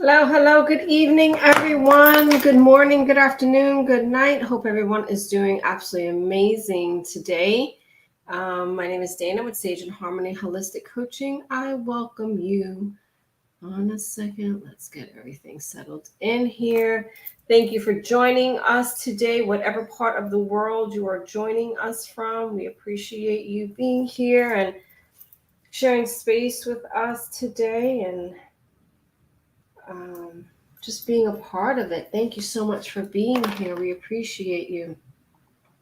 Hello, hello, good evening, everyone. Good morning, good afternoon, good night. Hope everyone is doing absolutely amazing today. My name is Dana with Sage and Harmony Holistic Coaching. I welcome you. On a second, let's get everything settled in here. Thank you for joining us today, whatever part of the world you are joining us from. We appreciate you being here and sharing space with us today and just being a part of it. Thank you so much for being here. We appreciate you.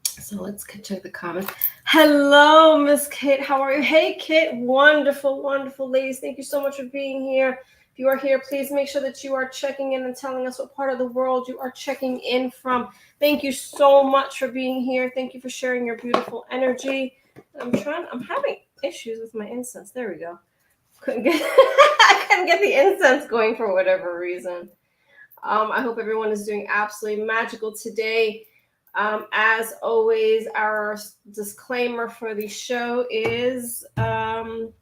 So let's check the comments. Hello, Miss Kate. How are you? Hey, Kate. Wonderful, wonderful ladies. Thank you so much for being here. If you are here, please make sure that you are checking in and telling us what part of the world you are checking in from. Thank you so much for being here. Thank you for sharing your beautiful energy. I'm having issues with my incense. There we go. I couldn't get the incense going for whatever reason. I hope everyone is doing absolutely magical today. As always, our disclaimer for the show is the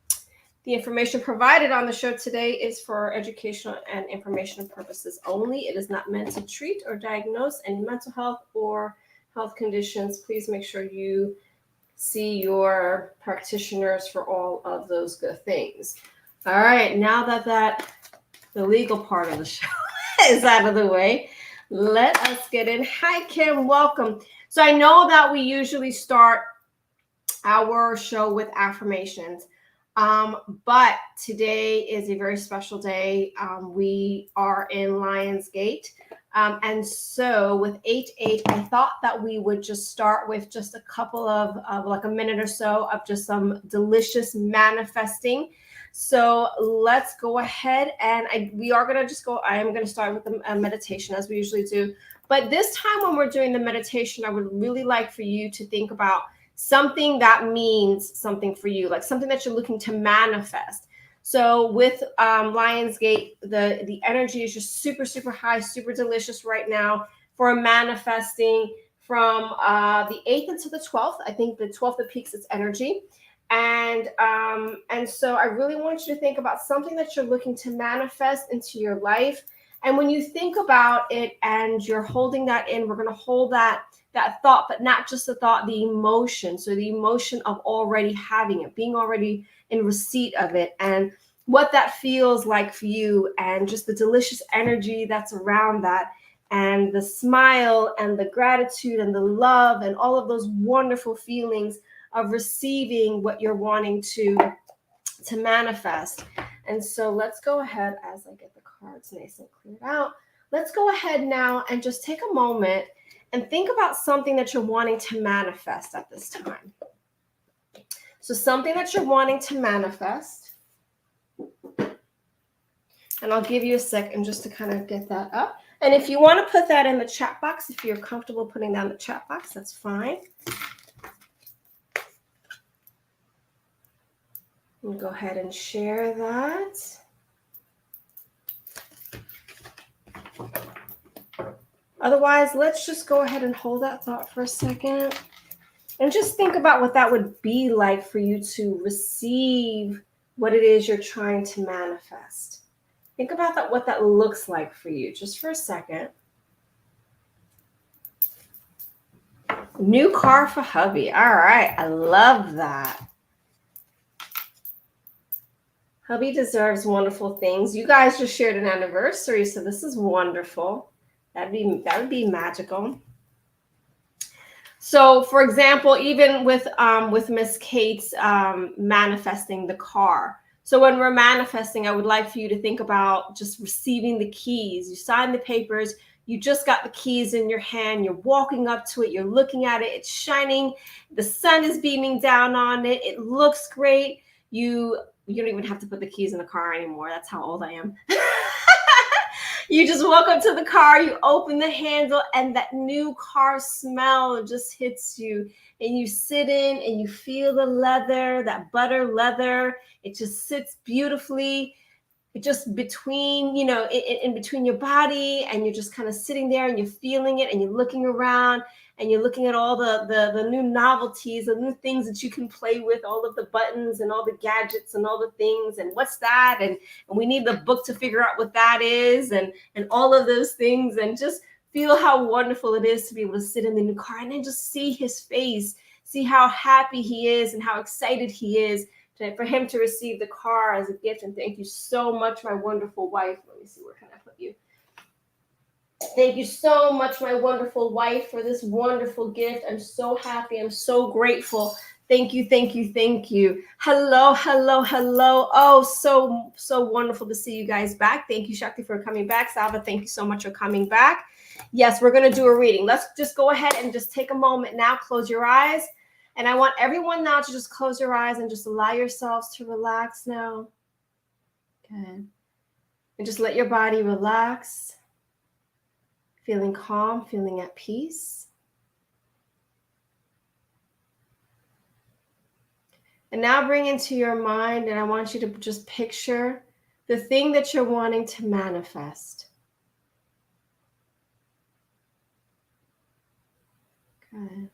information provided on the show today is for educational and informational purposes only. It is not meant to treat or diagnose any mental health or health conditions. Please make sure you see your practitioners for all of those good things. All right, now that the legal part of the show is out of the way, let us get in. Hi, Kim. Welcome. So I know that we usually start our show with affirmations, but today is a very special day. We are in Lionsgate. And so with 8/8, I thought that we would just start with just a couple of like a minute or so of just some delicious manifesting. So let's go ahead and I am going to start with a meditation as we usually do. But this time when we're doing the meditation, I would really like for you to think about something that means something for you, like something that you're looking to manifest. So with Lionsgate, the energy is just super, super high, super delicious right now for manifesting from the 8th until the 12th. I think the 12th that peaks its energy. And so I really want you to think about something that you're looking to manifest into your life. And when you think about it and you're holding that in, we're going to hold that thought, but not just the thought, the emotion. So the emotion of already having it, being already in receipt of it, and what that feels like for you, and just the delicious energy that's around that, and the smile and the gratitude and the love and all of those wonderful feelings of receiving what you're wanting to manifest. And so let's go ahead, as I get the cards nice and cleared out, let's go ahead now and just take a moment and think about something that you're wanting to manifest at this time. So something that you're wanting to manifest. And I'll give you a second just to kind of get that up. And if you want to put that in the chat box, if you're comfortable putting that in the chat box, that's fine. We'll go ahead and share that. Otherwise, let's just go ahead and hold that thought for a second and just think about what that would be like for you to receive what it is you're trying to manifest. Think about that, what that looks like for you, just for a second. New car for hubby. All right, I love that. Hubby deserves wonderful things. You guys just shared an anniversary, so this is wonderful. That would be magical. So, for example, even with Miss Kate's manifesting the car. So when we're manifesting, I would like for you to think about just receiving the keys. You sign the papers. You just got the keys in your hand. You're walking up to it. You're looking at it. It's shining. The sun is beaming down on it. It looks great. You don't even have to put the keys in the car anymore. That's how old I am. You just walk up to the car, you open the handle, and that new car smell just hits you. And you sit in and you feel the leather, that butter leather. It just sits beautifully. It just between, in between your body, and you're just kind of sitting there and you're feeling it and you're looking around. and you're looking at all the new novelties, the new things that you can play with, all of the buttons and all the gadgets and all the things, and what's that, and we need the book to figure out what that is, and all of those things, and just feel how wonderful it is to be able to sit in the new car and then just see his face, see how happy he is and how excited he is for him to receive the car as a gift. And thank you so much, my wonderful wife. Let me see, where can I put you? Thank you so much, my wonderful wife, for this wonderful gift. I'm so happy. I'm so grateful. Thank you, thank you, thank you. Hello, hello, hello. Oh, so wonderful to see you guys back. Thank you, Shakti, for coming back. Salva, thank you so much for coming back. Yes, we're going to do a reading. Let's just go ahead and just take a moment now. Close your eyes. And I want everyone now to just close your eyes and just allow yourselves to relax now. Good. And just let your body relax. Feeling calm, feeling at peace. And now bring into your mind, and I want you to just picture the thing that you're wanting to manifest. Good.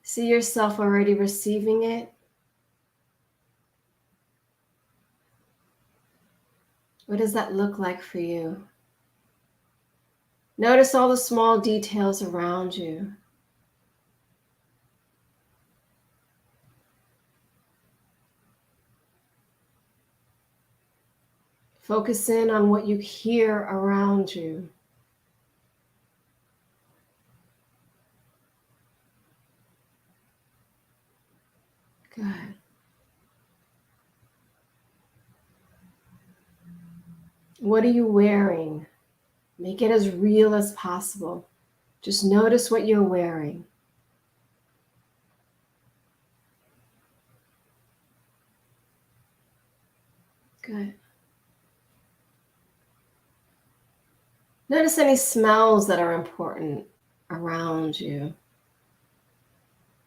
See yourself already receiving it. What does that look like for you? Notice all the small details around you. Focus in on what you hear around you. Good. What are you wearing? Make it as real as possible. Just notice what you're wearing. Good. Notice any smells that are important around you. It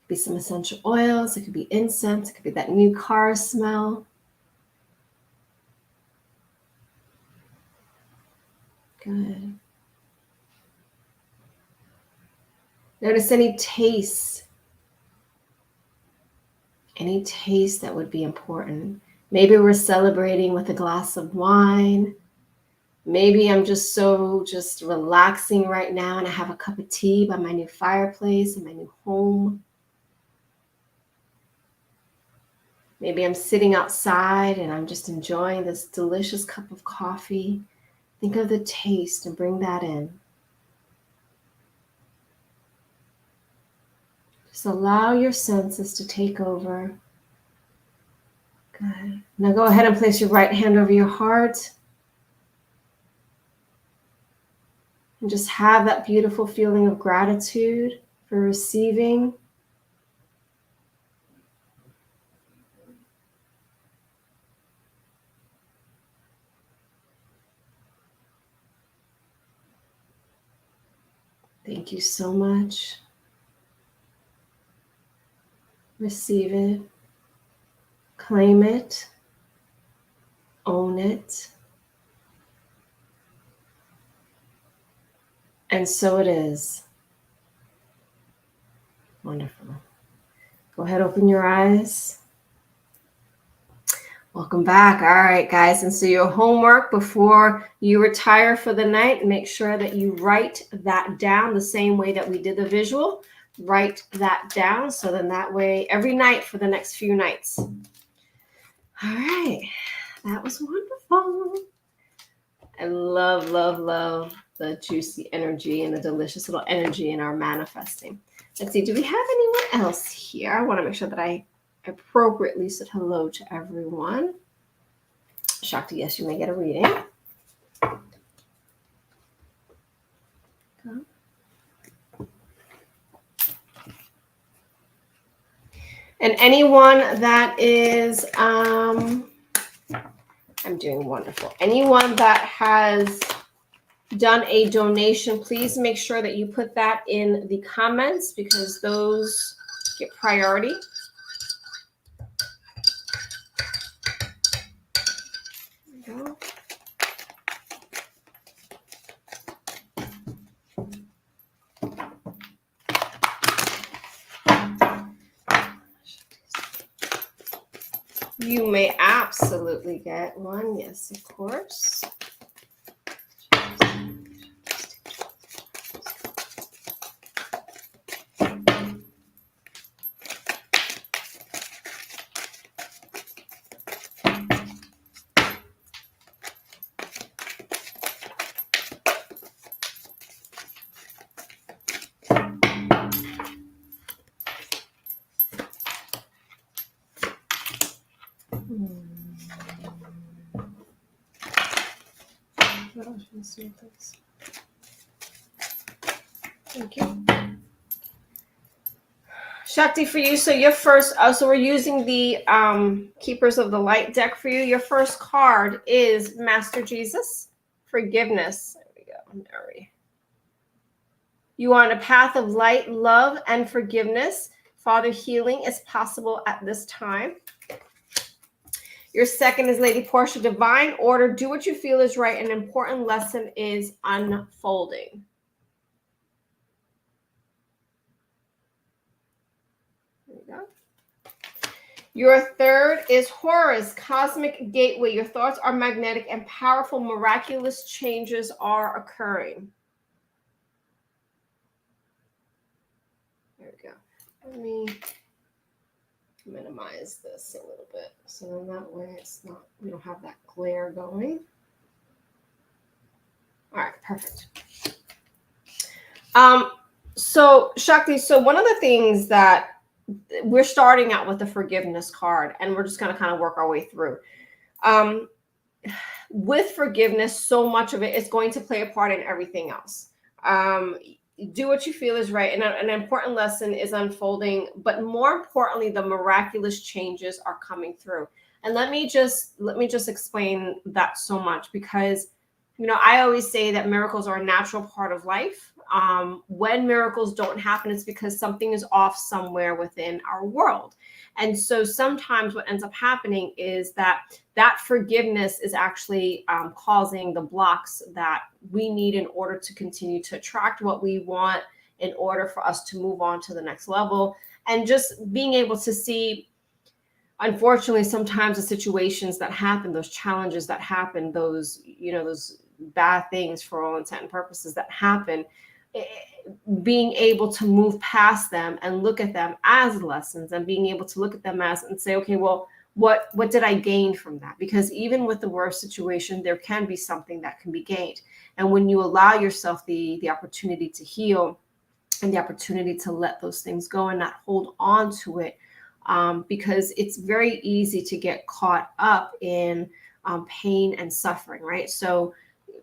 could be some essential oils, it could be incense, it could be that new car smell. Good. Notice any taste that would be important. Maybe we're celebrating with a glass of wine. Maybe I'm just relaxing right now and I have a cup of tea by my new fireplace in my new home. Maybe I'm sitting outside and I'm just enjoying this delicious cup of coffee. Think of the taste and bring that in. Just allow your senses to take over. Good. Now go ahead and place your right hand over your heart. And just have that beautiful feeling of gratitude for receiving. Thank you so much. Receive it. Claim it. Own it. And so it is. Wonderful. Go ahead, open your eyes. Welcome back. All right, guys. And so your homework before you retire for the night, make sure that you write that down the same way that we did the visual. Write that down. So then that way, every night for the next few nights. All right. That was wonderful. I love, love, love the juicy energy and the delicious little energy in our manifesting. Let's see, do we have anyone else here? I want to make sure that I appropriately said hello to everyone. Shakti, yes, you may get a reading. And anyone that is, I'm doing wonderful. Anyone that has done a donation, please make sure that you put that in the comments because those get priority. There we go. You may absolutely get one. Yes, of course. Thank you. Shakti, for you, so your first, so we're using the Keepers of the Light deck for you. Your first card is Master Jesus, forgiveness. There we go. You are on a path of light, love, and forgiveness. Father, healing is possible at this time. Your second is Lady Portia, divine order. Do what you feel is right. An important lesson is unfolding. There we go. Your third is Horus, cosmic gateway. Your thoughts are magnetic and powerful. Miraculous changes are occurring. There we go. Let me minimize this a little bit so then that way it's not, we don't have that glare going. All right, perfect. So Shakti, so one of the things that we're starting out with the forgiveness card, and we're just going to kind of work our way through. With forgiveness, so much of it is going to play a part in everything else. Do what you feel is right. And an important lesson is unfolding, but more importantly, the miraculous changes are coming through. And let me just explain that so much, because, you know, I always say that miracles are a natural part of life. When miracles don't happen, it's because something is off somewhere within our world. And so sometimes what ends up happening is that forgiveness is actually causing the blocks that we need in order to continue to attract what we want, in order for us to move on to the next level. And just being able to see, unfortunately, sometimes the situations that happen, those challenges that happen, those, you know, those bad things for all intent and purposes that happen, being able to move past them and look at them as lessons, and being able to look at them as and say, okay, well, what did I gain from that? Because even with the worst situation, there can be something that can be gained. And when you allow yourself the opportunity to heal and the opportunity to let those things go and not hold on to it, because it's very easy to get caught up in pain and suffering, right? So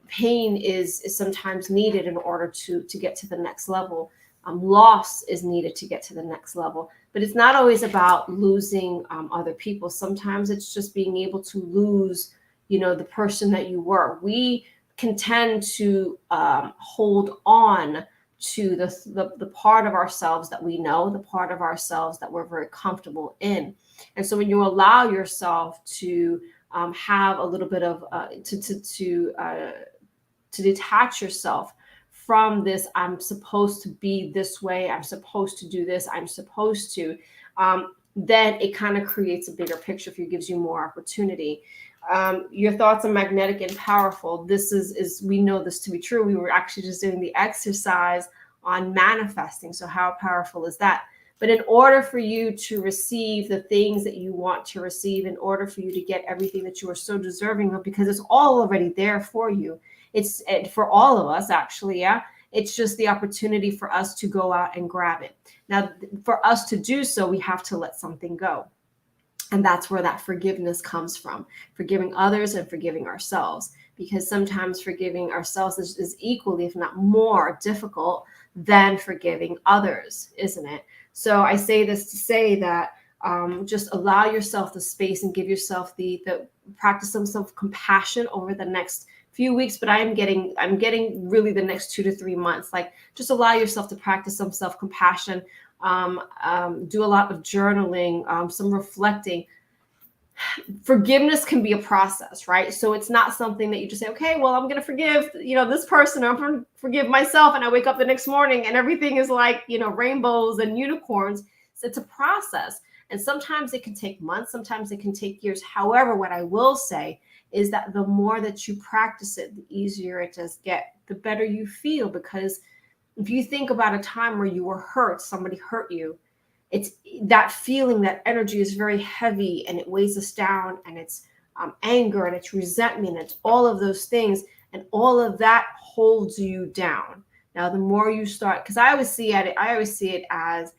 pain is sometimes needed in order to get to the next level. Loss is needed to get to the next level, but it's not always about losing other people. Sometimes it's just being able to lose, you know, the person that you were. We can tend to hold on to the part of ourselves that we know, the part of ourselves that we're very comfortable in. And so when you allow yourself to have a little bit of to detach yourself from this, I'm supposed to be this way, I'm supposed to do this, I'm supposed to, then it kind of creates a bigger picture for you, gives you more opportunity. Your thoughts are magnetic and powerful. This is we know this to be true. We were actually just doing the exercise on manifesting. So how powerful is that? But in order for you to receive the things that you want to receive, in order for you to get everything that you are so deserving of, because it's all already there for you. It's for all of us, actually. Yeah. It's just the opportunity for us to go out and grab it. Now, for us to do so, we have to let something go. And that's where that forgiveness comes from, forgiving others and forgiving ourselves, because sometimes forgiving ourselves is equally, if not more, difficult than forgiving others, isn't it? So I say this to say that just allow yourself the space and give yourself the practice some self-compassion over the next few weeks, but I'm getting really the next 2 to 3 months. Like, just allow yourself to practice some self-compassion, do a lot of journaling, some reflecting. Forgiveness can be a process, right? So it's not something that you just say, okay, well, I'm going to forgive, you know, this person, or I'm going to forgive myself, and I wake up the next morning and everything is like, you know, rainbows and unicorns. So it's a process. And sometimes it can take months, sometimes it can take years. However, what I will say is that the more that you practice it, the easier it does get, the better you feel. Because if you think about a time where you were hurt, somebody hurt you, it's that feeling, that energy is very heavy and it weighs us down, and it's anger and it's resentment, it's all of those things, and all of that holds you down. Now, the more you start, because I always see it as,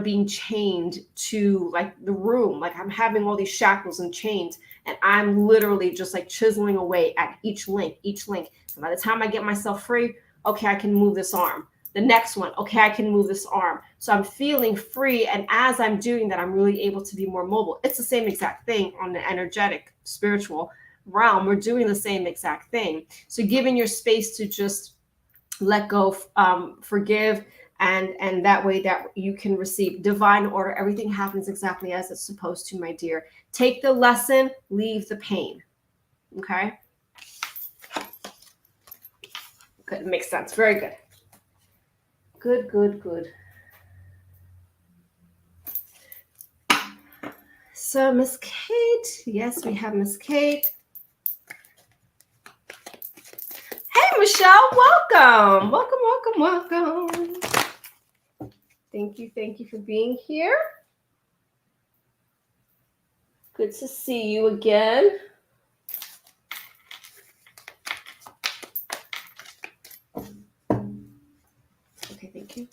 being chained to like the room, like I'm having all these shackles and chains, and I'm literally just like chiseling away at each link. And by the time I get myself free, okay, I can move this arm. The next one, okay, I can move this arm. So I'm feeling free. And as I'm doing that, I'm really able to be more mobile. It's the same exact thing on the energetic, spiritual realm. We're doing the same exact thing. So giving your space to just let go, forgive, and that way that you can receive divine order. Everything happens exactly as it's supposed to, my dear. Take the lesson, leave the pain. Okay? Good. Makes sense. Very good. Good. So Miss Kate, yes, we have Miss Kate. Hey, Michelle, welcome. Thank you for being here. Good to see you again. Okay, thank you.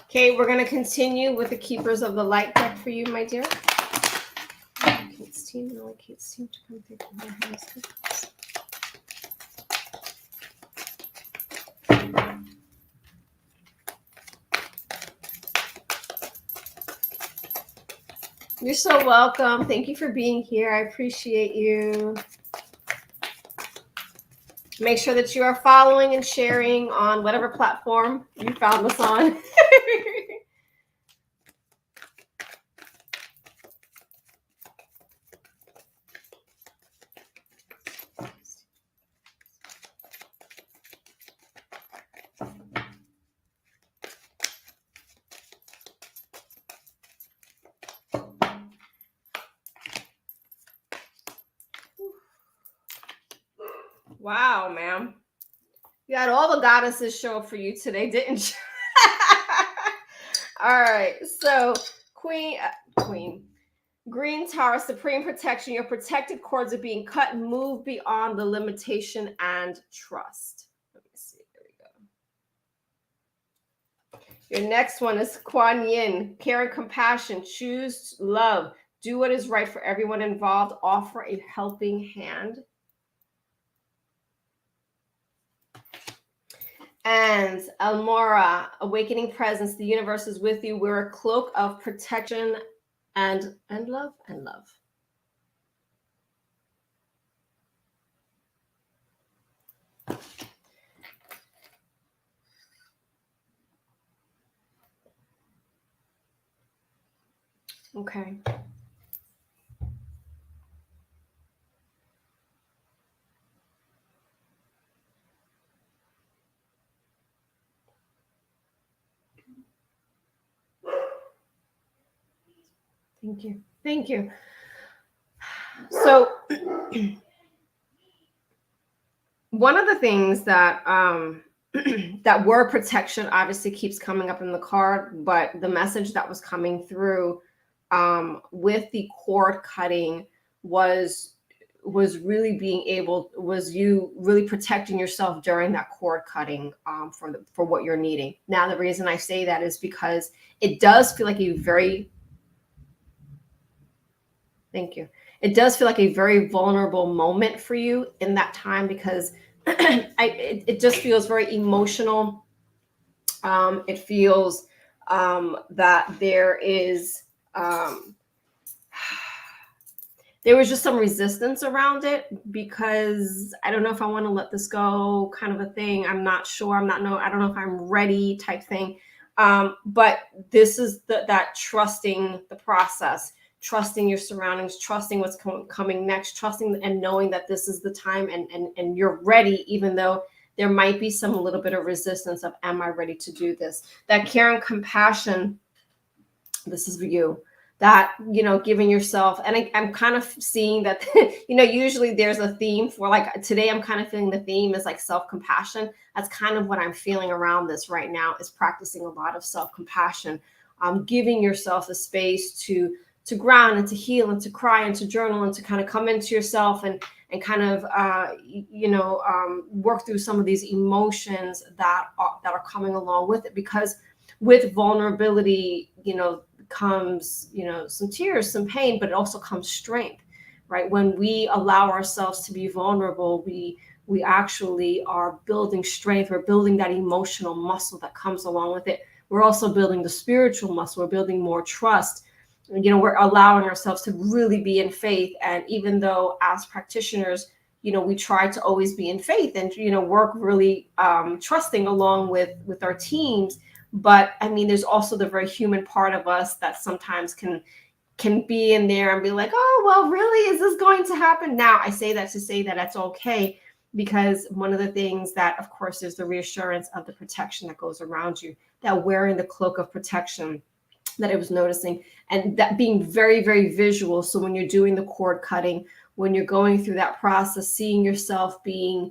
Okay, we're going to continue with the Keepers of the Light deck for you, my dear. Kate's team to come through from her house. You're so welcome. Thank you for being here. I appreciate you. Make sure that you are following and sharing on whatever platform you found us on. Wow, ma'am. You had all the goddesses show up for you today, didn't you? All right. So, Queen, Green Tower, Supreme Protection. Your protected cords are being cut and moved beyond the limitation and trust. Let me see. There we go. Your next one is Kuan Yin. Care and compassion. Choose love. Do what is right for everyone involved. Offer a helping hand. And Almora, awakening presence. The universe is with you. We're a cloak of protection and love. Okay. Thank you. So one of the things that that word protection obviously keeps coming up in the card, but the message that was coming through with the cord cutting was you really protecting yourself during that cord cutting for what you're needing. Now, the reason I say that is because it does feel like a very it does feel like a very vulnerable moment for you in that time, because it just feels very emotional. It feels that there was just some resistance around it, because I don't know if I want to let this go, kind of a thing. I'm not sure. I don't know if I'm ready type thing. But this is that trusting the process, trusting your surroundings, trusting what's coming next, trusting and knowing that this is the time and you're ready, even though there might be some little bit of resistance of, am I ready to do this? That care and compassion This is for you. That, giving yourself, and I'm kind of seeing that, usually there's a theme for, like, today I'm kind of feeling the theme is like self-compassion. That's kind of what I'm feeling around this right now, is practicing a lot of self-compassion, giving yourself a space to ground and to heal and to cry and to journal and to kind of come into yourself and kind of work through some of these emotions that are coming along with it, because with vulnerability, comes, some tears, some pain, but it also comes strength, right? When we allow ourselves to be vulnerable, we actually are building strength. We're building that emotional muscle that comes along with it. We're also building the spiritual muscle. We're building more trust. We're allowing ourselves to really be in faith. And even though as practitioners, we try to always be in faith and, work really trusting along with our teams. But I mean, there's also the very human part of us that sometimes can be in there and be like, oh, well, really, is this going to happen? Now, I say that to say that that's okay, because one of the things that, of course, is the reassurance of the protection that goes around you, that wearing the cloak of protection that I was noticing, and that being very, very visual. So when you're doing the cord cutting, when you're going through that process, seeing yourself being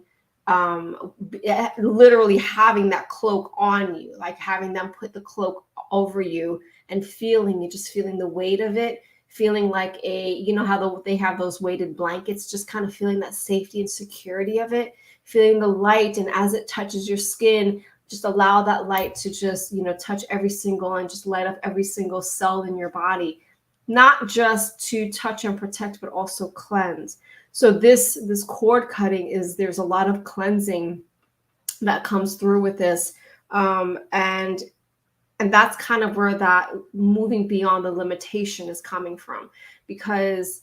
literally having that cloak on you, like having them put the cloak over you and just feeling the weight of it, feeling like how they have those weighted blankets, just kind of feeling that safety and security of it, feeling the light. And as it touches your skin, just allow that light to just, touch every single and just light up every single cell in your body, not just to touch and protect, but also cleanse. So this cord cutting there's a lot of cleansing that comes through with this. And that's kind of where that moving beyond the limitation is coming from, because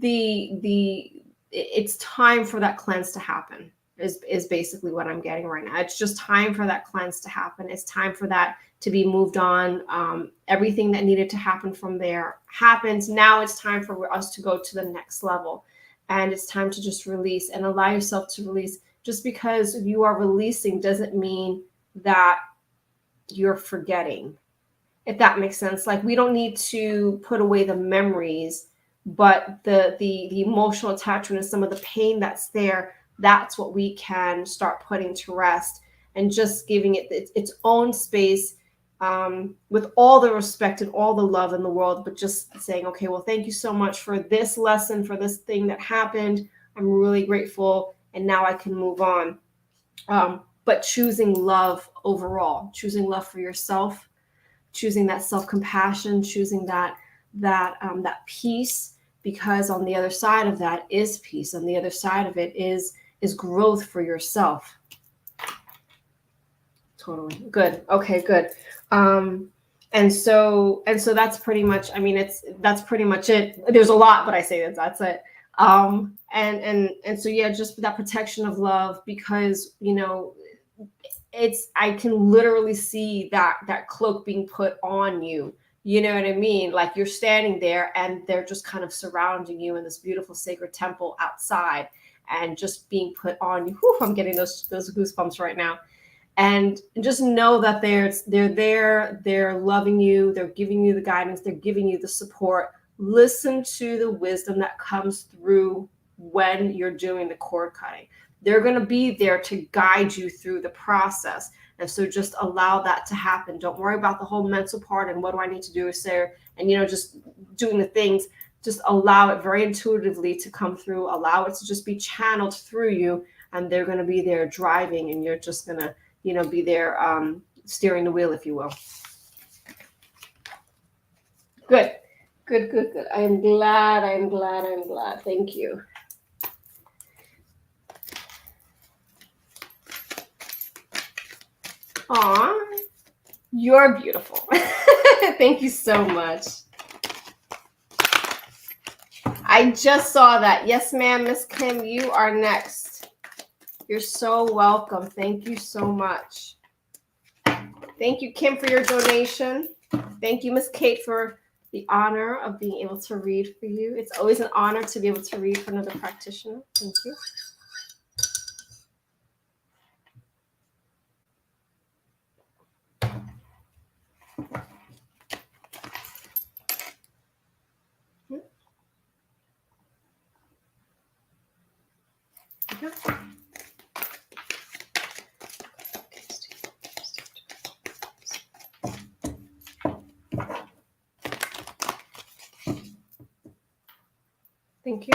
it's time for that cleanse to happen is basically what I'm getting right now. It's just time for that cleanse to happen. It's time for that to be moved on. Everything that needed to happen from there happens. Now it's time for us to go to the next level. And it's time to just release and allow yourself to release. Just because you are releasing doesn't mean that you're forgetting, if that makes sense. Like, we don't need to put away the memories, but the emotional attachment and some of the pain that's there, that's what we can start putting to rest, and just giving it its own space, with all the respect and all the love in the world, but just saying, okay, well, thank you so much for this lesson, for this thing that happened. I'm really grateful, and now I can move on. But choosing love overall, choosing love for yourself, choosing that self-compassion, choosing that peace, because on the other side of that is peace. On the other side of it is growth for yourself. Totally. Good. Okay, good. And so that's pretty much, I mean, that's pretty much it. There's a lot, but I say that's it. And so, yeah, just that protection of love, because, I can literally see that cloak being put on you. You know what I mean? Like, you're standing there and they're just kind of surrounding you in this beautiful sacred temple outside, and just being put on you. Whew, I'm getting those goosebumps right now. And just know that they're there, they're loving you, they're giving you the guidance, they're giving you the support. Listen to the wisdom that comes through when you're doing the cord cutting. They're going to be there to guide you through the process. And so just allow that to happen. Don't worry about the whole mental part and what do I need to do, Sarah, and, just doing the things. Just allow it very intuitively to come through. Allow it to just be channeled through you, and they're going to be there driving, and you're just going to, be there steering the wheel, if you will. Good. I am glad. Thank you. Aw, you're beautiful. Thank you so much. I just saw that. Yes, ma'am, Miss Kim, you are next. You're so welcome. Thank you so much. Thank you, Kim, for your donation. Thank you, Miss Kate, for the honor of being able to read for you. It's always an honor to be able to read for another practitioner. Thank you. Thank you.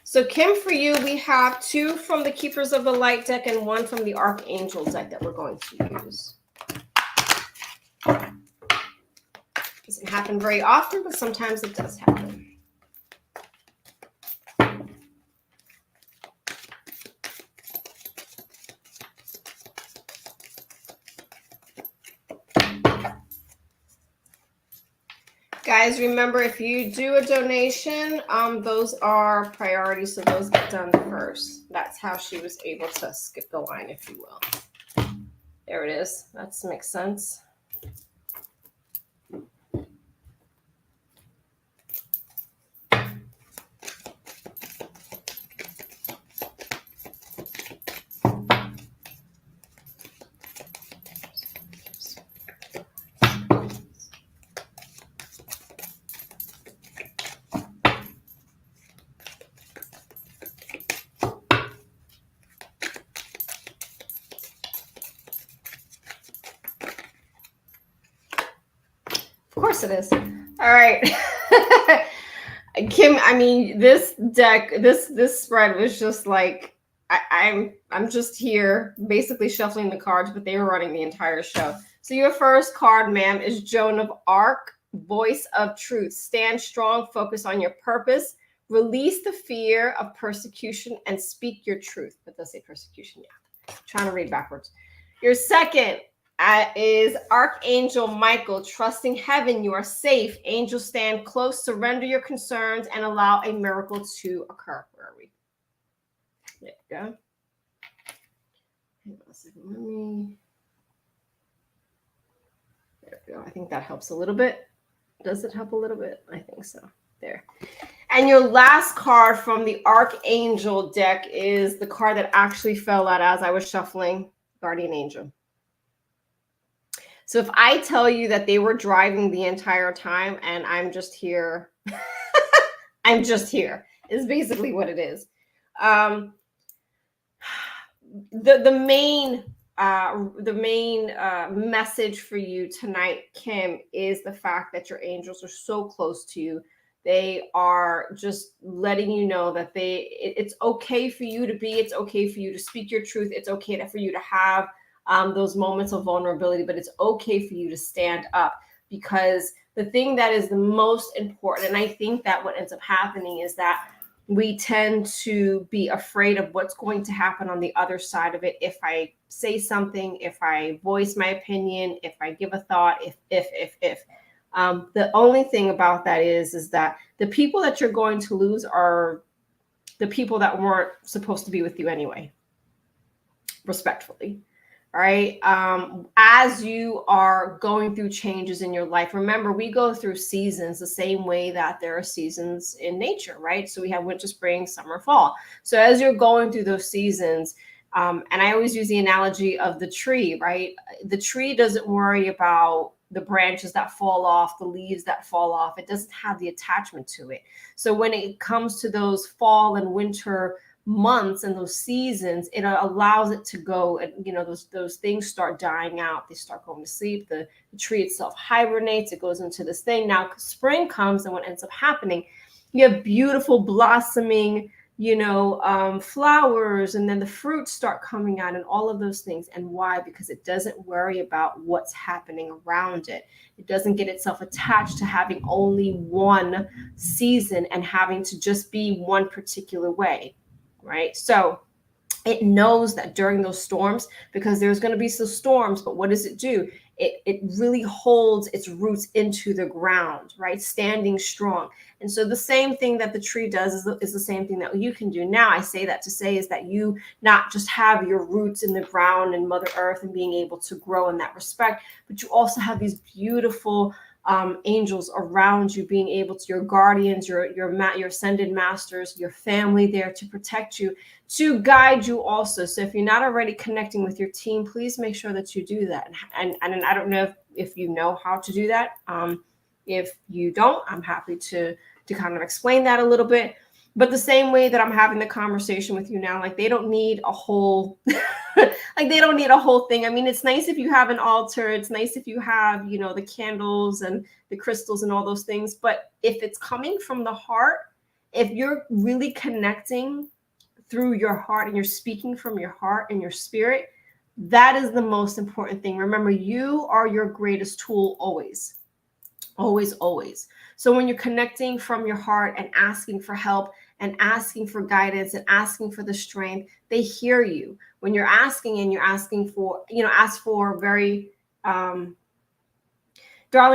So Kim, for you, we have 2 from the Keepers of the Light deck and 1 from the Archangel deck that we're going to use. Doesn't happen very often, but sometimes it does happen. Guys, remember, if you do a donation, those are priorities, so those get done first. That's how she was able to skip the line, if you will. There it is. That makes sense. Of course it is. All right. Kim, I mean, this deck, this spread was just like, I'm just here basically shuffling the cards, but they were running the entire show. So your first card, ma'am, is Joan of Arc, Voice of Truth. Stand strong, focus on your purpose, release the fear of persecution, and speak your truth. But does say persecution, yeah. I'm trying to read backwards. Your second is Archangel Michael, trusting heaven, you are safe. Angels stand close, surrender your concerns, and allow a miracle to occur. Where are we? There we go. Hang on a second. There we go. I think that helps a little bit. Does it help a little bit? I think so. There. And your last card from the Archangel deck is the card that actually fell out as I was shuffling, Guardian Angel. So if I tell you that they were driving the entire time and I'm just here, I'm just here, is basically what it is. The main message for you tonight, Kim, is the fact that your angels are so close to you. They are just letting you know that it's okay for you to be, it's okay for you to speak your truth. It's okay for you to have those moments of vulnerability, but it's okay for you to stand up, because the thing that is the most important, and I think that what ends up happening is that we tend to be afraid of what's going to happen on the other side of it. If I say something, if I voice my opinion, if I give a thought, if. The only thing about that is that the people that you're going to lose are the people that weren't supposed to be with you anyway, respectfully. All right. As you are going through changes in your life, remember, we go through seasons the same way that there are seasons in nature, right? So we have winter, spring, summer, fall. So as you're going through those seasons, and I always use the analogy of the tree, right? The tree doesn't worry about the branches that fall off, the leaves that fall off. It doesn't have the attachment to it. So when it comes to those fall and winter months and those seasons, it allows it to go, and those things start dying out. They start going to sleep. The tree itself hibernates. It goes into this thing. Now spring comes, and what ends up happening, you have beautiful blossoming flowers, and then the fruits start coming out and all of those things. And why? Because it doesn't worry about what's happening around it. It doesn't get itself attached to having only one season and having to just be one particular way. Right? So it knows that during those storms, because there's going to be some storms, but what does it do? It really holds its roots into the ground, right? Standing strong. And so the same thing that the tree does is the same thing that you can do. Now, I say that to say is that you not just have your roots in the ground and Mother Earth and being able to grow in that respect, but you also have these beautiful angels around you, being able to, your guardians, your ascended masters, your family there to protect you, to guide you also. So if you're not already connecting with your team, please make sure that you do that. And I don't know if you know how to do that. If you don't, I'm happy to kind of explain that a little bit. But the same way that I'm having the conversation with you now, like they don't need a whole, like they don't need a whole thing. I mean, it's nice if you have an altar. It's nice if you have, you know, the candles and the crystals and all those things. But if it's coming from the heart, if you're really connecting through your heart and you're speaking from your heart and your spirit, that is the most important thing. Remember, you are your greatest tool always. Always, always. So when you're connecting from your heart and asking for help and asking for guidance and asking for the strength, they hear you. When you're asking and you're asking for, you know, ask for very, darling,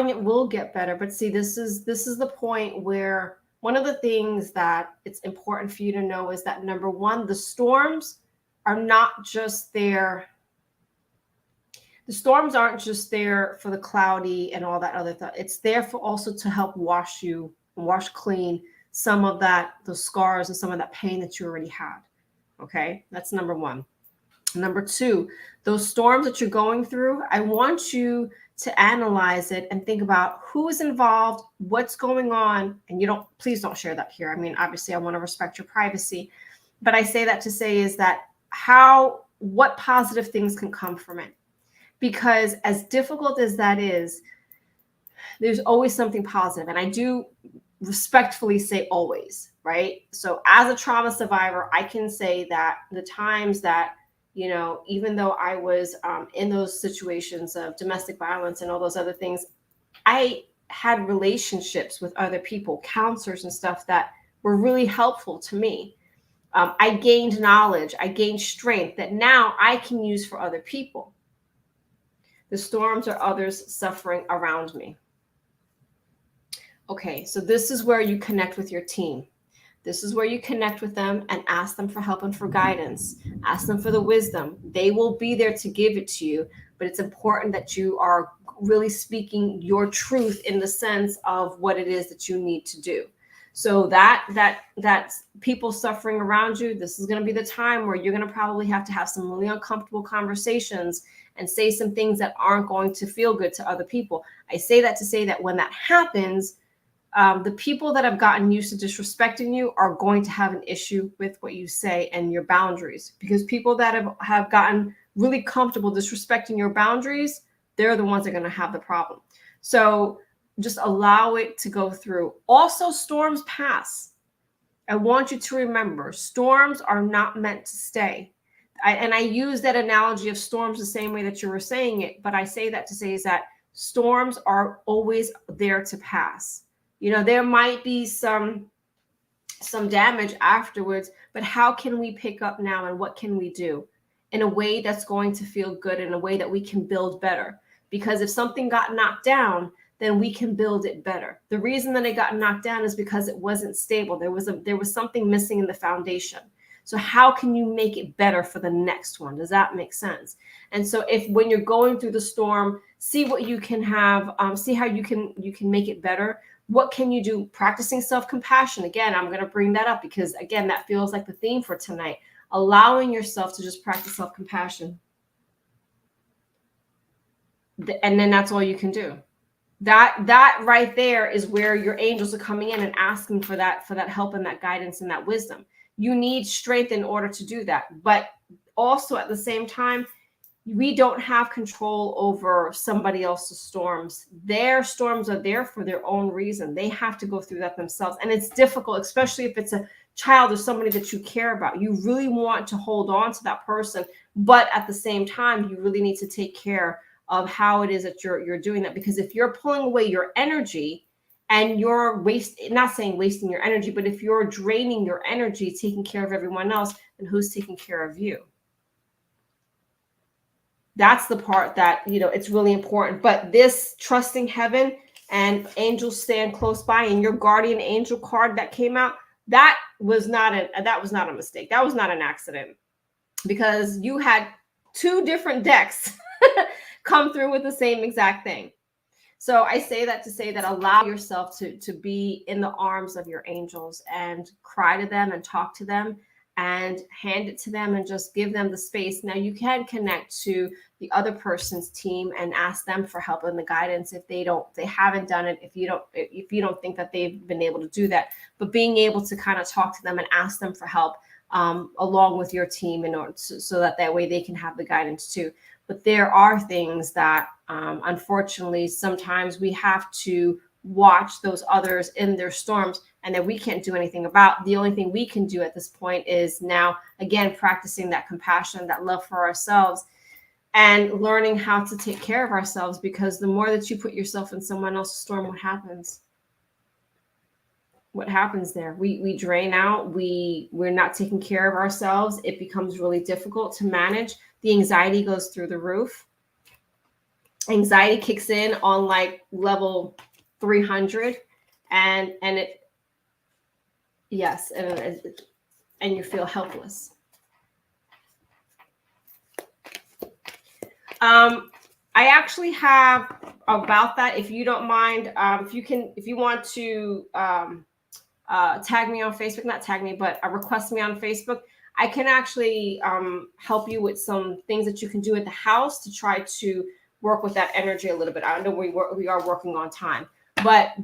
it will get better. But see, this is the point where one of the things that it's important for you to know is that number one, the storms are not just there. The storms aren't just there for the cloudy and all that other stuff. It's there for also to help wash you, wash clean some of that, those scars and some of that pain that you already had. Okay, that's number one. Number two, those storms that you're going through, I want you to analyze it and think about who is involved, what's going on, and please don't share that here. I mean, obviously, I want to respect your privacy, but I say that to say is that what positive things can come from it. Because as difficult as that is, there's always something positive. And I do respectfully say always, right? So as a trauma survivor, I can say that the times that, you know, even though I was in those situations of domestic violence and all those other things, I had relationships with other people, counselors and stuff that were really helpful to me. I gained knowledge, I gained strength that now I can use for other people. The storms are others suffering around me. Okay, so this is where you connect with your team. This is where you connect with them and ask them for help and for guidance. Ask them for the wisdom. They will be there to give it to you, but it's important that you are really speaking your truth in the sense of what it is that you need to do. So that people suffering around you, this is going to be the time where you're going to probably have to have some really uncomfortable conversations and say some things that aren't going to feel good to other people. I say that to say that when that happens, the people that have gotten used to disrespecting you are going to have an issue with what you say and your boundaries, because people that have gotten really comfortable disrespecting your boundaries, they're the ones that are going to have the problem. So just allow it to go through. Also, storms pass. I want you to remember, storms are not meant to stay. I use that analogy of storms the same way that you were saying it, but I say that to say is that storms are always there to pass. You know, there might be some damage afterwards, but how can we pick up now and what can we do in a way that's going to feel good, in a way that we can build better? Because if something got knocked down, then we can build it better. The reason that it got knocked down is because it wasn't stable. There was something missing in the foundation. So how can you make it better for the next one? Does that make sense? And so if when you're going through the storm, see what you can have, see how you can make it better. What can you do? Practicing self-compassion. Again, I'm going to bring that up because, again, that feels like the theme for tonight. Allowing yourself to just practice self-compassion. And then that's all you can do. That right there is where your angels are coming in and asking for that help and that guidance and that wisdom. You need strength in order to do that. But also at the same time, we don't have control over somebody else's storms. Their storms are there for their own reason. They have to go through that themselves. And it's difficult, especially if it's a child or somebody that you care about. You really want to hold on to that person. But at the same time, you really need to take care of how it is that you're doing that. Because if you're pulling away your energy and you're not saying wasting your energy, but if you're draining your energy, taking care of everyone else, then who's taking care of you? That's the part that, you know, it's really important. But this trusting heaven and angels stand close by, and your guardian angel card that came out, that was not a mistake. That was not an accident, because you had two different decks come through with the same exact thing. So I say that to say that allow yourself to be in the arms of your angels and cry to them and talk to them and hand it to them and just give them the space. Now you can connect to the other person's team and ask them for help and the guidance if they haven't done it, if you don't think that they've been able to do that. But being able to kind of talk to them and ask them for help along with your team in order so that way they can have the guidance too. But there are things that unfortunately sometimes we have to watch those others in their storms and that we can't do anything about. The only thing we can do at this point is now, again, practicing that compassion, that love for ourselves, and learning how to take care of ourselves, because the more that you put yourself in someone else's storm, what happens? What happens there? We drain out. We're not taking care of ourselves. It becomes really difficult to manage. The anxiety goes through the roof. Anxiety kicks in on like level 300, and it, yes, and you feel helpless. I actually have about that, if you don't mind, if you want to tag me on Facebook, not tag me, but request me on Facebook. I can actually help you with some things that you can do at the house to try to work with that energy a little bit. I know we are working on time, but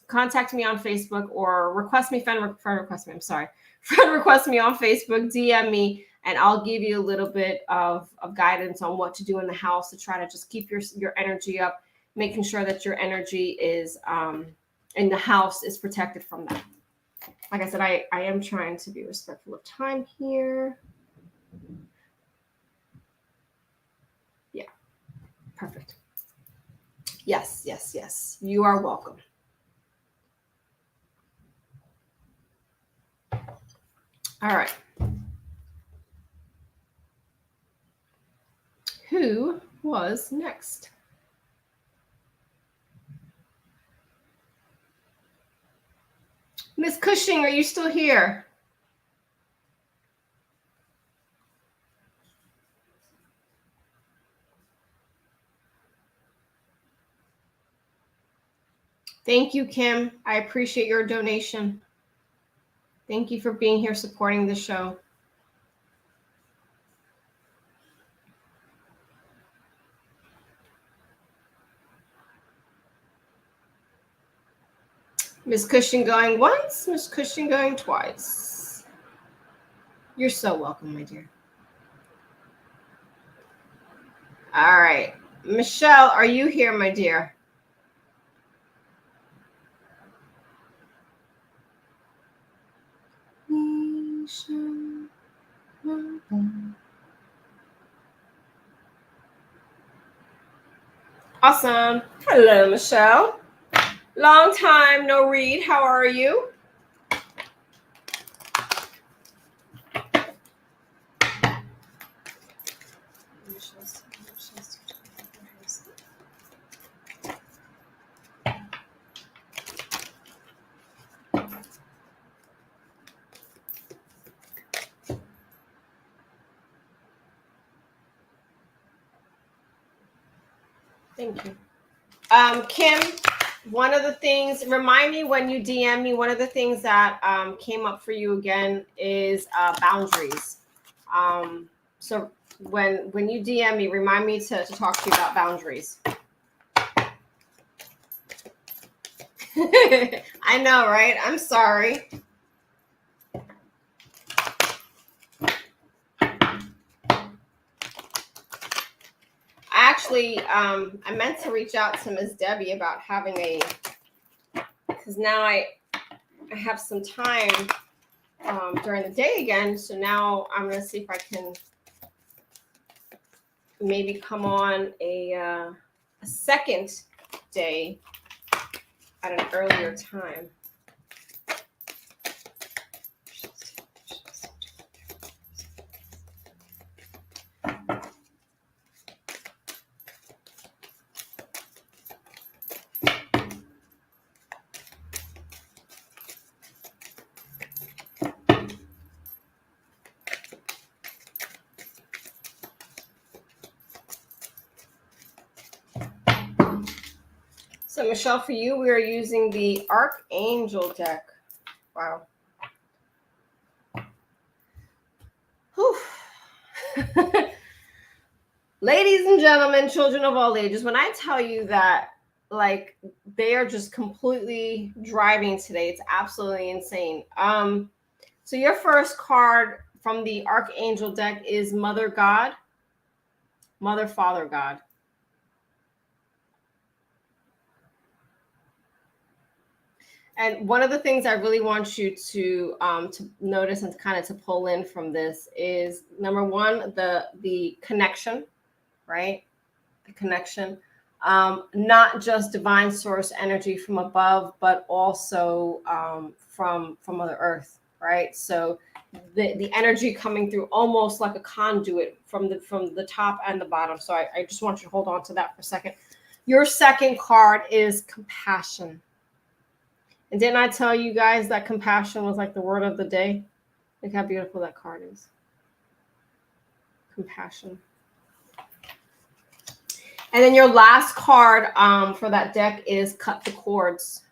contact me on Facebook or request me, friend request me. I'm sorry, friend request me on Facebook, DM me, and I'll give you a little bit of guidance on what to do in the house to try to just keep your energy up, making sure that your energy is in the house is protected from that. Like I said, I am trying to be respectful of time here. Yeah, perfect. Yes. You are welcome. All right. Who was next? Miss Cushing, are you still here? Thank you, Kim. I appreciate your donation. Thank you for being here supporting the show. Miss Cushing going once, Miss Cushing going twice. You're so welcome, my dear. All right. Michelle, are you here, my dear? Awesome. Hello, Michelle. Long time no read. How are you? Thank you. Kim, one of the things, remind me when you DM me, one of the things that came up for you again is boundaries. So when you DM me, remind me to talk to you about boundaries. I know, right? I'm sorry. Actually, I meant to reach out to Ms. Debbie about having because now I have some time during the day again. So now I'm going to see if I can maybe come on a second day at an earlier time. So Michelle, for you, we are using the Archangel deck. Wow. Ladies and gentlemen, children of all ages, when I tell you that, like, they are just completely driving today, it's absolutely insane. So your first card from the Archangel deck is Mother God, Mother, Father God. And one of the things I really want you to notice and kind of to pull in from this is, number one, the connection, right? The connection, not just divine source energy from above, but also from Mother Earth, right? So the energy coming through almost like a conduit from the top and the bottom. So I just want you to hold on to that for a second. Your second card is compassion. And didn't I tell you guys that compassion was like the word of the day? Look how beautiful that card is. Compassion. And then your last card for that deck is cut the cords.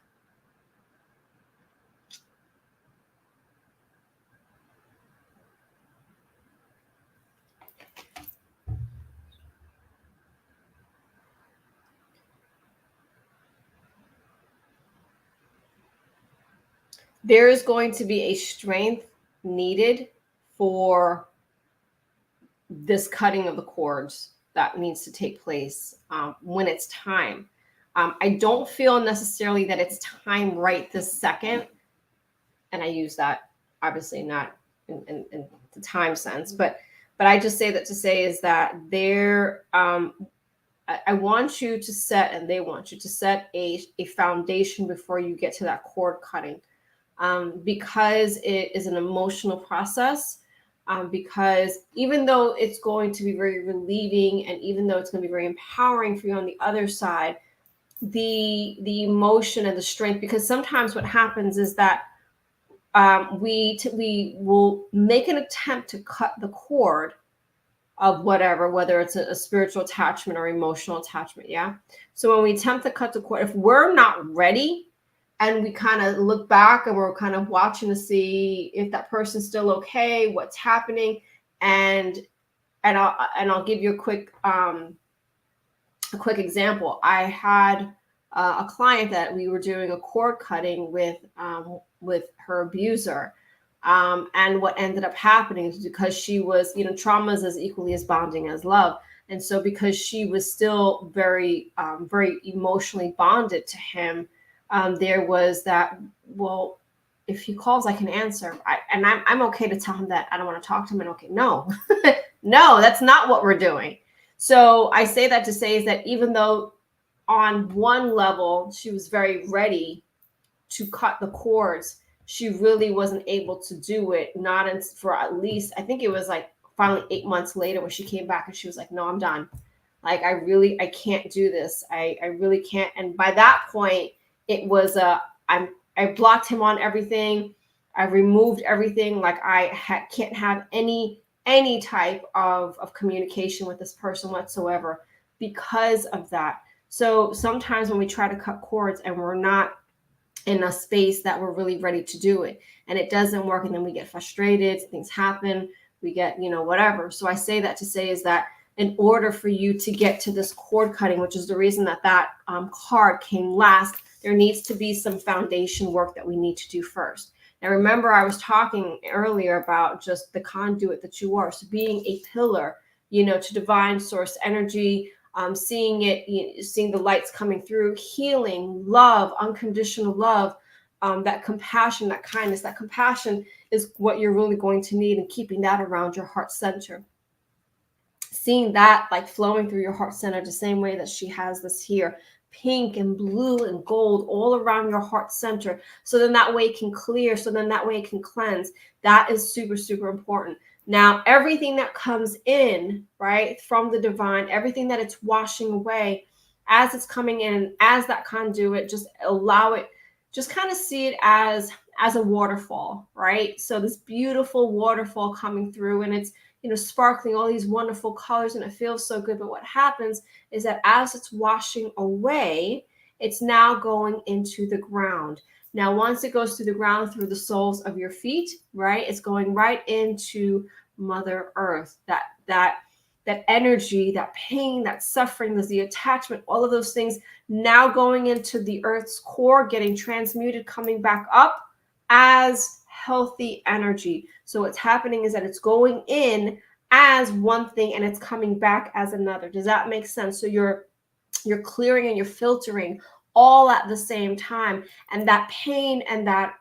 There is going to be a strength needed for this cutting of the cords that needs to take place when it's time. I don't feel necessarily that it's time right this second. And I use that obviously not in the time sense, but I just say that to say is that there, I want you to set, and they want you to set a foundation before you get to that cord cutting, because it is an emotional process. Because even though it's going to be very relieving, and even though it's going to be very empowering for you on the other side, the emotion and the strength, because sometimes what happens is that we will make an attempt to cut the cord of whatever, whether it's a spiritual attachment or emotional attachment. Yeah. So when we attempt to cut the cord, if we're not ready and we kind of look back and we're kind of watching to see if that person's still okay, what's happening, and I'll give you a quick example. I had a client that we were doing a cord cutting with her abuser. And what ended up happening is because she was, trauma is as equally as bonding as love. And so because she was still very, very emotionally bonded to him, there was that, well, if he calls, I can answer. I'm okay to tell him that I don't want to talk to him. And okay, no, no, that's not what we're doing. So I say that to say is that even though on one level she was very ready to cut the cords, she really wasn't able to do it. Not for at least, I think it was like finally 8 months later where she came back and she was like, no, I'm done. Like, I can't do this. I really can't. And by that point, it was I blocked him on everything. I removed everything. Like can't have any type of communication with this person whatsoever because of that. So sometimes when we try to cut cords and we're not in a space that we're really ready to do it, and it doesn't work, and then we get frustrated, things happen, we get, whatever. So I say that to say is that in order for you to get to this cord cutting, which is the reason that card came last, there needs to be some foundation work that we need to do first. Now, remember, I was talking earlier about just the conduit that you are. So being a pillar, to divine source energy, seeing it, seeing the lights coming through, healing, love, unconditional love, that compassion, that kindness, that compassion is what you're really going to need, and keeping that around your heart center. Seeing that like flowing through your heart center the same way that she has this here, pink and blue and gold all around your heart center. So then that way it can clear. So then that way it can cleanse. That is super, super important. Now, everything that comes in, right, from the divine, everything that it's washing away as it's coming in, as that conduit, just allow it, just kind of see it as a waterfall, right? So this beautiful waterfall coming through, and it's, sparkling all these wonderful colors, and it feels so good. But what happens is that as it's washing away, it's now going into the ground. Now, once it goes through the ground, through the soles of your feet, right, it's going right into Mother Earth. That that energy, that pain, that suffering, there's the attachment, all of those things now going into the earth's core, getting transmuted, coming back up as healthy energy. So what's happening is that it's going in as one thing and it's coming back as another. Does that make sense? So you're clearing and you're filtering all at the same time, and that pain and that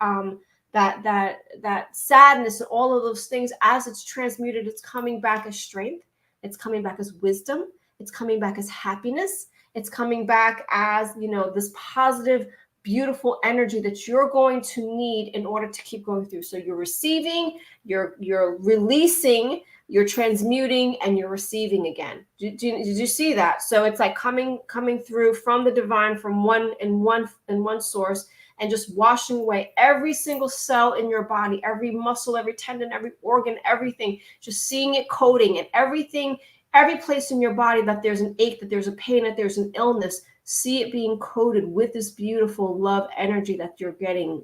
sadness and all of those things, as it's transmuted, it's coming back as strength, it's coming back as wisdom, it's coming back as happiness, it's coming back as, this positive, beautiful energy that you're going to need in order to keep going through. So you're receiving, you're releasing, you're transmuting, and you're receiving again. Did you see that? So it's like coming through from the divine, from one source, and just washing away every single cell in your body, every muscle, every tendon, every organ, everything, just seeing it coating, and everything, every place in your body that there's an ache, that there's a pain, that there's an illness, see it being coated with this beautiful love energy that you're getting,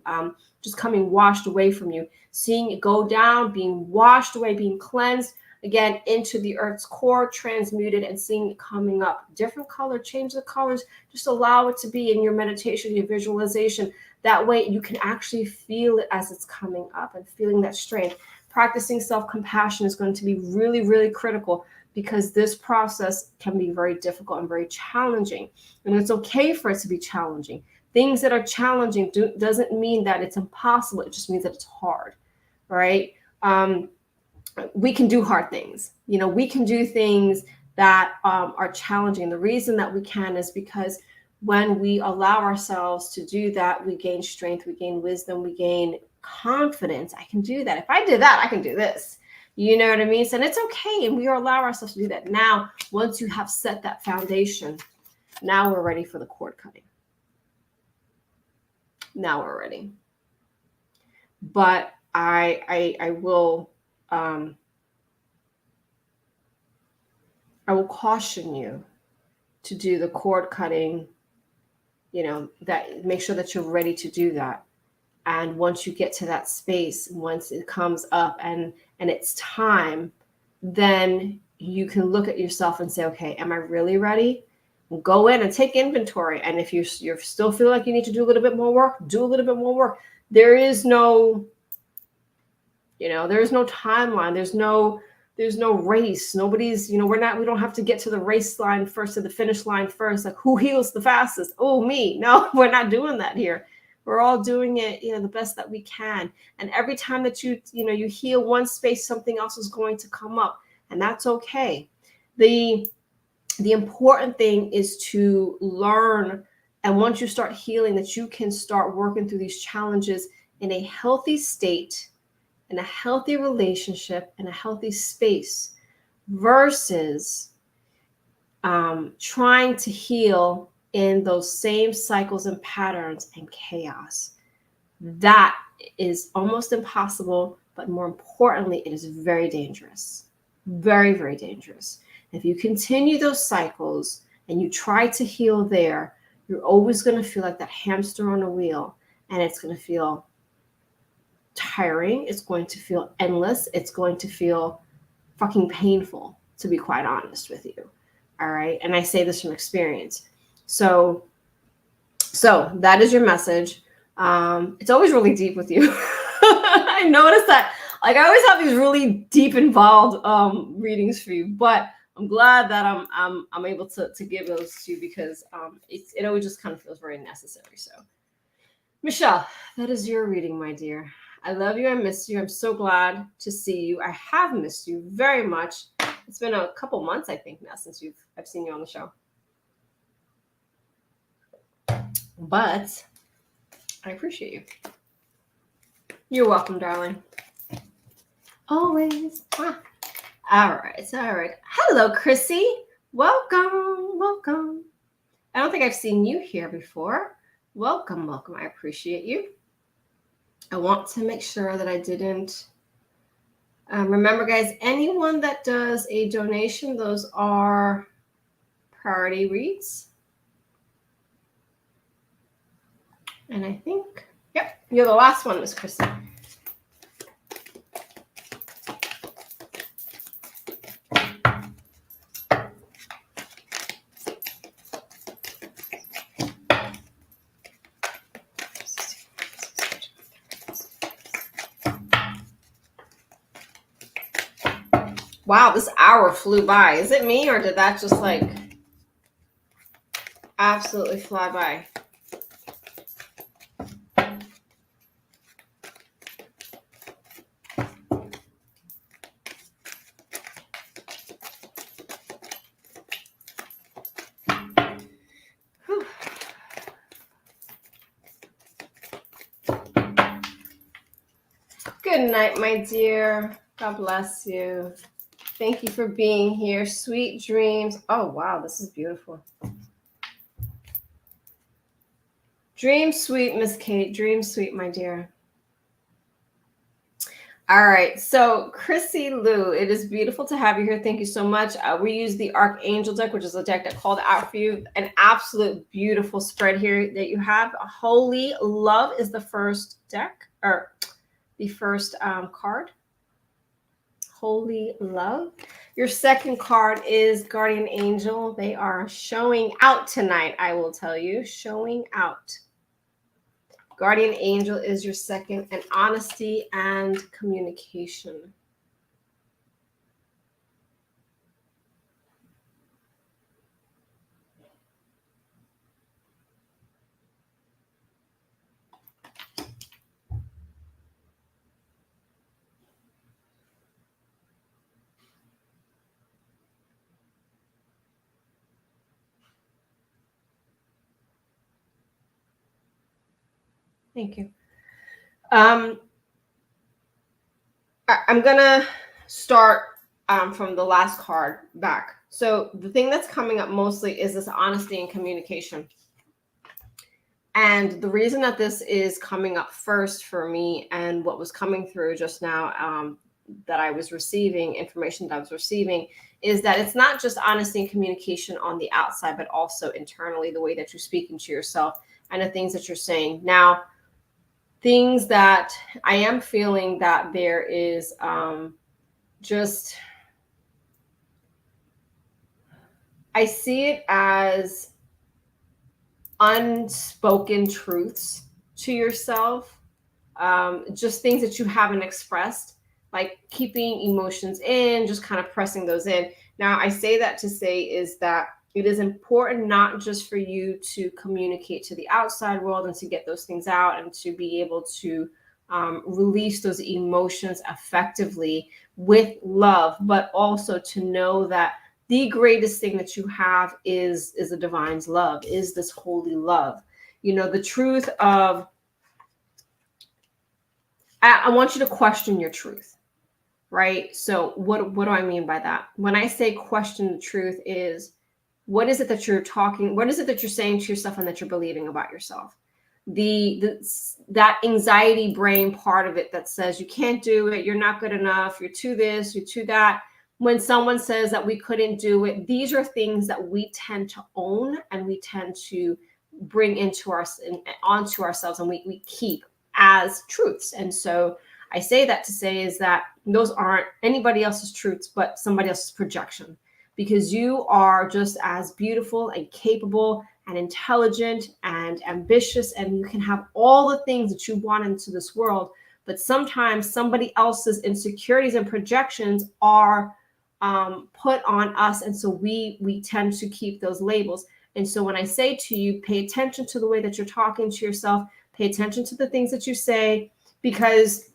just coming washed away from you, seeing it go down, being washed away, being cleansed again into the earth's core, transmuted, and seeing it coming up. Different color, change the colors, just allow it to be in your meditation, your visualization. That way you can actually feel it as it's coming up and feeling that strength. Practicing self-compassion is going to be really, really critical, because this process can be very difficult and very challenging. And it's okay for it to be challenging. Things that are challenging doesn't mean that it's impossible. It just means that it's hard, right? We can do hard things. We can do things that are challenging. The reason that we can is because when we allow ourselves to do that, we gain strength, we gain wisdom, we gain confidence. I can do that. If I did that, I can do this. You know what I mean? So, and it's okay. And we allow ourselves to do that. Now, once you have set that foundation, now we're ready for the cord cutting. Now we're ready. But I will caution you to do the cord cutting, that make sure that you're ready to do that. And once you get to that space, once it comes up and it's time, then you can look at yourself and say, okay, am I really ready? Go in and take inventory. And if you still feel like you need to do a little bit more work, do a little bit more work. There is no, there's no timeline. There's no race. Nobody's, we don't have to get to the race line first, to the finish line first. Like, who heals the fastest? Oh, me. No, we're not doing that here. We're all doing it, the best that we can. And every time that you heal one space, something else is going to come up, and that's okay. The important thing is to learn, and once you start healing, that you can start working through these challenges in a healthy state, in a healthy relationship, in a healthy space, versus trying to heal in those same cycles and patterns and chaos. That is almost impossible, but more importantly, it is very dangerous. Very, very dangerous. If you continue those cycles and you try to heal there, you're always going to feel like that hamster on a wheel, and it's going to feel tiring. It's going to feel endless. It's going to feel fucking painful, to be quite honest with you. All right. And I say this from experience. So that is your message. It's always really deep with you. I noticed that. Like, I always have these really deep, involved readings for you, but I'm glad that I'm able to give those to you, because it always just kind of feels very necessary. So, Michelle, that is your reading, my dear. I love you. I miss you. I'm so glad to see you. I have missed you very much. It's been a couple months, I think, now since I've seen you on the show. But I appreciate you. You're welcome, darling. Always. All right. Hello, Chrissy. Welcome. I don't think I've seen you here before. Welcome. I appreciate you. I want to make sure that I didn't. Remember, guys, anyone that does a donation, those are priority reads. And I think, yep, you're the last one, Miss Chrissy. Wow, this hour flew by. Is it me or did that just like absolutely fly by? Whew. Good night, my dear. God bless you. Thank you for being here. Sweet dreams. Oh, wow, this is beautiful. Dream sweet, Miss Kate. Dream sweet, my dear. All right. So, Chrissy Lou, it is beautiful to have you here. Thank you so much. We use the Archangel deck, which is a deck that called out for you. An absolute beautiful spread here that you have. Holy Love is the first deck, or the first card. Holy Love. Your second card is Guardian Angel. They are showing out tonight, I will tell you. Showing out. Guardian Angel is your second, and honesty and communication. Thank you. I'm going to start from the last card back. So the thing that's coming up mostly is this honesty and communication. And the reason that this is coming up first for me and what was coming through just now that I was receiving, information that I was receiving, is that it's not just honesty and communication on the outside, but also internally, the way that you're speaking to yourself and the things that you're saying. Now, things that I am feeling that there is just, I see it as unspoken truths to yourself, just things that you haven't expressed, like keeping emotions in, just kind of pressing those in. Now, I say that to say is that it is important not just for you to communicate to the outside world and to get those things out and to be able to release those emotions effectively with love, but also to know that the greatest thing that you have is the divine's love, is this holy love. You know, the truth of, I want you to question your truth, right? So what do I mean by that? When I say question the truth is, what is it that you're talking, what is it that you're saying to yourself and that you're believing about yourself? That anxiety brain part of it that says you can't do it, you're not good enough, you're too this, you're too that. When someone says that we couldn't do it, these are things that we tend to own and we tend to bring onto ourselves, and we keep as truths. And so I say that to say is that those aren't anybody else's truths, but somebody else's projection, because you are just as beautiful and capable and intelligent and ambitious, and you can have all the things that you want into this world. But sometimes somebody else's insecurities and projections are put on us, and so we tend to keep those labels. And so when I say to you, pay attention to the way that you're talking to yourself, pay attention to the things that you say, because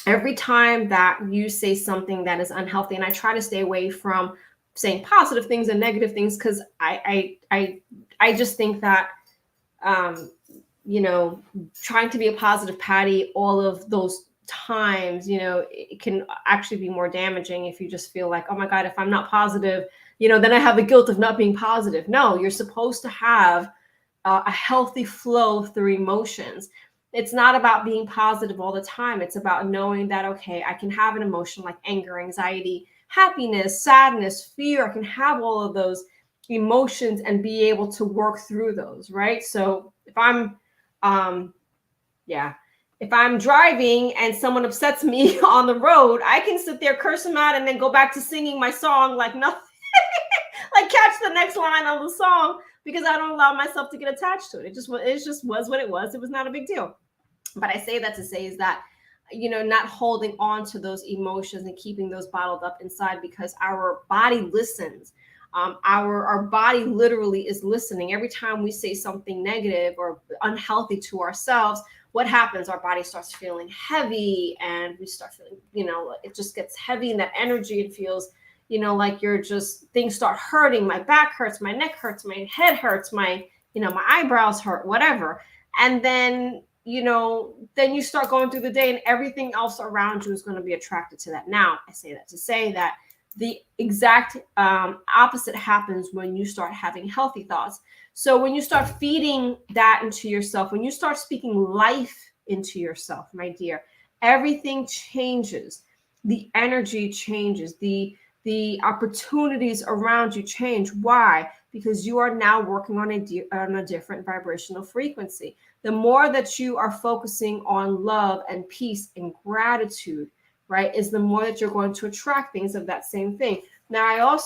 every time that you say something that is unhealthy, and I try to stay away from saying positive things and negative things, because I just think that you know, trying to be a positive Patty all of those times, you know, it can actually be more damaging if you just feel like, oh my God, if I'm not positive, you know, then I have the guilt of not being positive. No, you're supposed to have a healthy flow through emotions. It's not about being positive all the time. It's about knowing that, okay, I can have an emotion like anger, anxiety, happiness, sadness, fear. I can have all of those emotions and be able to work through those, right? So if I'm, if I'm driving and someone upsets me on the road, I can sit there, curse them out, and then go back to singing my song like nothing, like catch the next line of the song, because I don't allow myself to get attached to it. It just was what it was. It was not a big deal. But I say that to say is that not holding on to those emotions and keeping those bottled up inside, because our body listens. Our body literally is listening. Every time we say something negative or unhealthy to ourselves, what happens? Our body starts feeling heavy, and we start feeling, it just gets heavy, and that energy, it feels, like you're just, things start hurting. My back hurts, my neck hurts, my head hurts, my eyebrows hurt, whatever. And then, then you start going through the day, and everything else around you is going to be attracted to that. Now, I say that to say that the exact opposite happens when you start having healthy thoughts. So when you start feeding that into yourself, when you start speaking life into yourself, my dear, everything changes. The energy changes. The opportunities around you change. Why? Because you are now working on a different vibrational frequency. The more that you are focusing on love and peace and gratitude, right, is the more that you're going to attract things of that same thing. Now,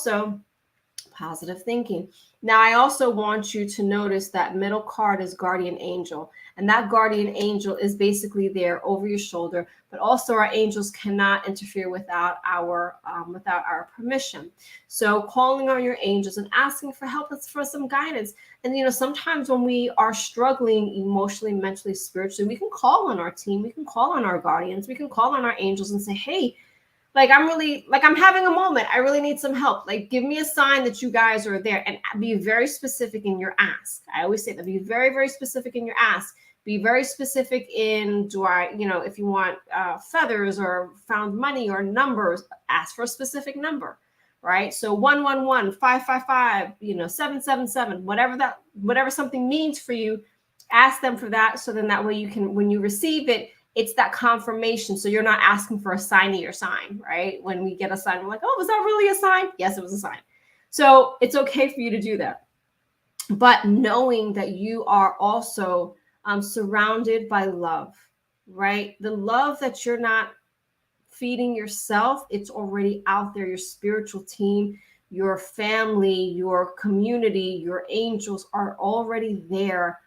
positive thinking. Now, I also want you to notice that middle card is guardian angel. And that guardian angel is basically there over your shoulder, but also our angels cannot interfere without our permission. So calling on your angels and asking for help, for some guidance. And sometimes when we are struggling emotionally, mentally, spiritually, we can call on our team, we can call on our guardians, we can call on our angels and say, hey, I'm having a moment. I really need some help. Give me a sign that you guys are there, and be very specific in your ask. I always say that, be very, very specific in your ask. Be very specific in, if you want feathers or found money or numbers, ask for a specific number, right? So 111, 555, 777, whatever something means for you, ask them for that. So then that way you can, when you receive it, it's that confirmation. So you're not asking for a signee or sign, right? When we get a sign, we're like, oh, was that really a sign? Yes, it was a sign. So it's okay for you to do that. But knowing that you are also surrounded by love, right? The love that you're not feeding yourself, it's already out there. Your spiritual team, your family, your community, your angels are already there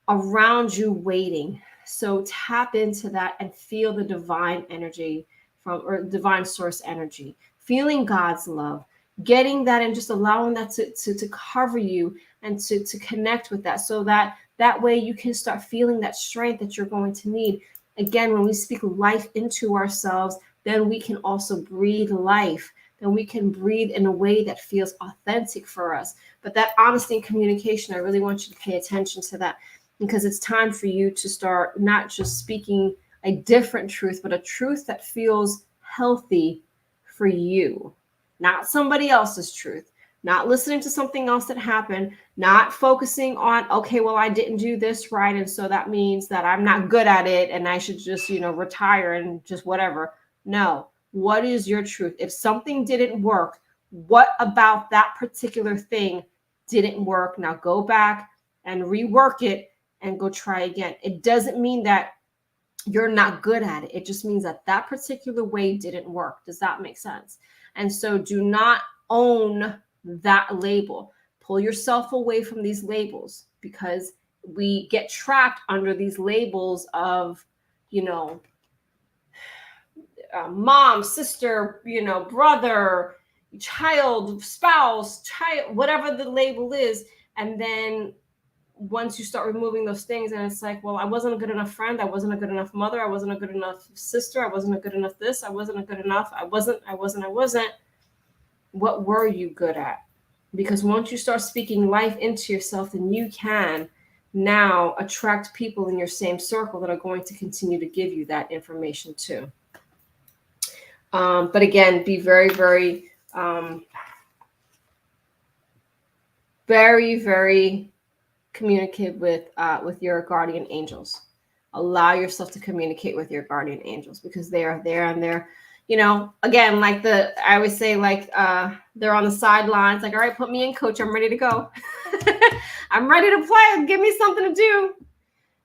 around you waiting. So tap into that and feel the divine energy or divine source energy, feeling God's love, getting that, and just allowing that to cover you and to connect with that, so that way you can start feeling that strength that you're going to need. Again, when we speak life into ourselves, then we can also breathe life. Then we can breathe in a way that feels authentic for us. But that honesty and communication, I really want you to pay attention to that, because it's time for you to start not just speaking a different truth, but a truth that feels healthy for you, not somebody else's truth, not listening to something else that happened, not focusing on, okay, well, I didn't do this right, and so that means that I'm not good at it and I should just, retire and just whatever. No. What is your truth? If something didn't work, what about that particular thing didn't work? Now go back and rework it and go try again. It doesn't mean that you're not good at it. It just means that that particular way didn't work. Does that make sense? And so do not own that label. Pull yourself away from these labels, because we get trapped under these labels of, mom, sister, brother, child, spouse, whatever the label is. And then once you start removing those things, and it's like, well, I wasn't a good enough friend, I wasn't a good enough mother, I wasn't a good enough sister, I wasn't a good enough this, I wasn't a good enough, I wasn't. What were you good at? Because once you start speaking life into yourself, then you can now attract people in your same circle that are going to continue to give you that information too. But again, be very, very, very, very communicate with your guardian angels. Allow yourself to communicate with your guardian angels, because they are there, and they're, again, I always say, they're on the sidelines, all right, put me in, coach, I'm ready to go. I'm ready to play, give me something to do.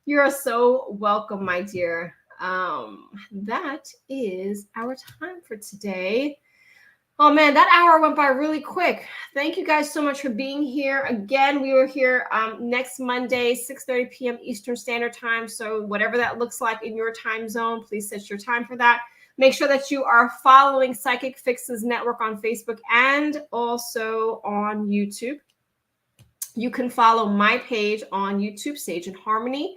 You're so welcome, my dear. That is our time for today. Oh man, that hour went by really quick. Thank you guys so much for being here. Again, we were here next Monday, 6:30 p.m. Eastern Standard Time. So whatever that looks like in your time zone, please set your time for that. Make sure that you are following Psychic Fixes Network on Facebook and also on YouTube. You can follow my page on YouTube, Sage and Harmony,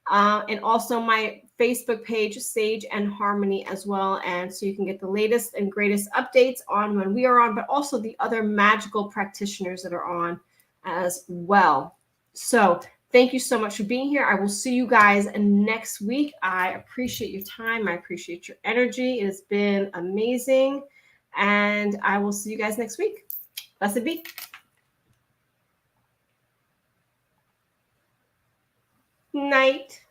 and also my Facebook page, Sage and Harmony, as well. And so you can get the latest and greatest updates on when we are on, but also the other magical practitioners that are on as well. So thank you so much for being here. I will see you guys next week. I appreciate your time. I appreciate your energy. It has been amazing. And I will see you guys next week. Blessed be. Night.